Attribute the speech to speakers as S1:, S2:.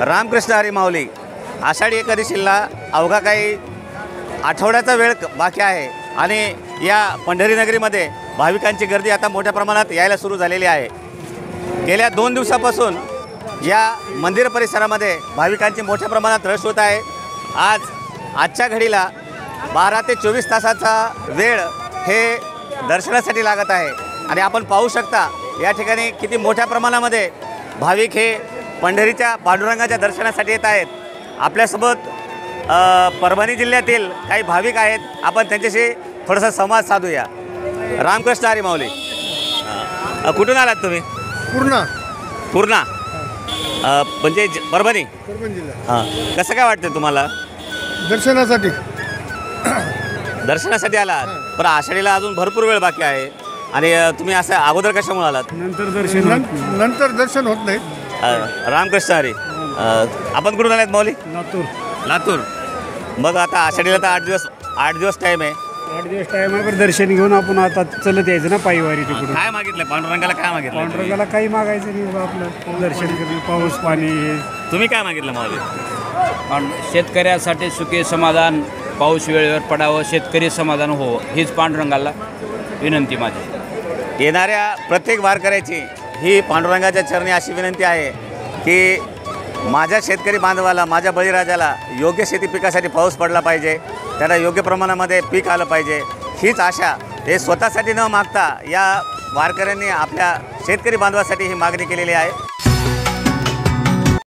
S1: रामकृष्ण हरी माऊली. आषाढी एकादशीला अवघा काही आठवड्याचा वेळ बाकी आहे आणि या पंढरी नगरीमध्ये भाविकांची गर्दी आता मोठ्या प्रमाणात यायला सुरू झालेली आहे. गेल्या 2 दिवसापासून या मंदिर परिसरामध्ये भाविकांची मोठ्या प्रमाणात रश होत आहे. आजच्या घडीला 12 ते 24 तासाचा वेळ हे दर्शनासाठी लागत आहे आणि आपण पाहू शकता या ठिकाणी किती मोठ्या प्रमाणामध्ये भाविक हे पंढरीच्या पांडुरंगाच्या दर्शनासाठी येत आहेत. आपल्यासोबत परभणी जिल्ह्यातील काही भाविक आहेत. आपण त्यांच्याशी थोडासा संवाद साधूया. रामकृष्ण हरी माऊली. कुठून आलात तुम्ही? पूर्णा म्हणजे परभणी
S2: जिल्हा.
S1: हां. कसं काय वाटतं तुम्हाला? दर्शनासाठी आलात, पण आषाढीला अजून भरपूर वेळ बाकी आहे आणि तुम्ही असं अगोदर कशामुळे आलात?
S2: नंतर दर्शन होत नाही.
S1: रामकृष्ण हरी. आपण कुठून आलात माऊली? लातूर. मग आता आषाढीला तर 8 दिवस टाईम आहे.
S3: 8 दिवस टाईम आहे. दर्शन घेऊन आपण आता चलत यायचं ना पायीवारी तिकडून.
S1: काय मागितलं पांडुरंगाला? काय मागितलं?
S3: पांडुरंगाला काही मागायचं नाही बाबा, आपलं दर्शन करणं, पाऊस पाणी हे.
S1: तुम्ही काय मागितलं माऊली?
S4: शेतकऱ्यासाठी सुखी समाधान, पाऊस वेळेवर पडावं, शेतकरी समाधान हो, हीच पांडुरंगाला विनंती माझी.
S1: येणाऱ्या प्रत्येक वारकऱ्याची ही पांडुरंगाच्या चरणी अशी विनंती आहे की माझ्या शेतकरी बांधवाला, माझ्या बळीराजाला योग्य शेती पिकासाठी पाऊस पडला पाहिजे, त्याला योग्य प्रमाणामध्ये पीक आलं पाहिजे. हीच आशा हे स्वतःसाठी न मागता या वारकऱ्यांनी आपल्या शेतकरी बांधवासाठी ही मागणी केलेली आहे.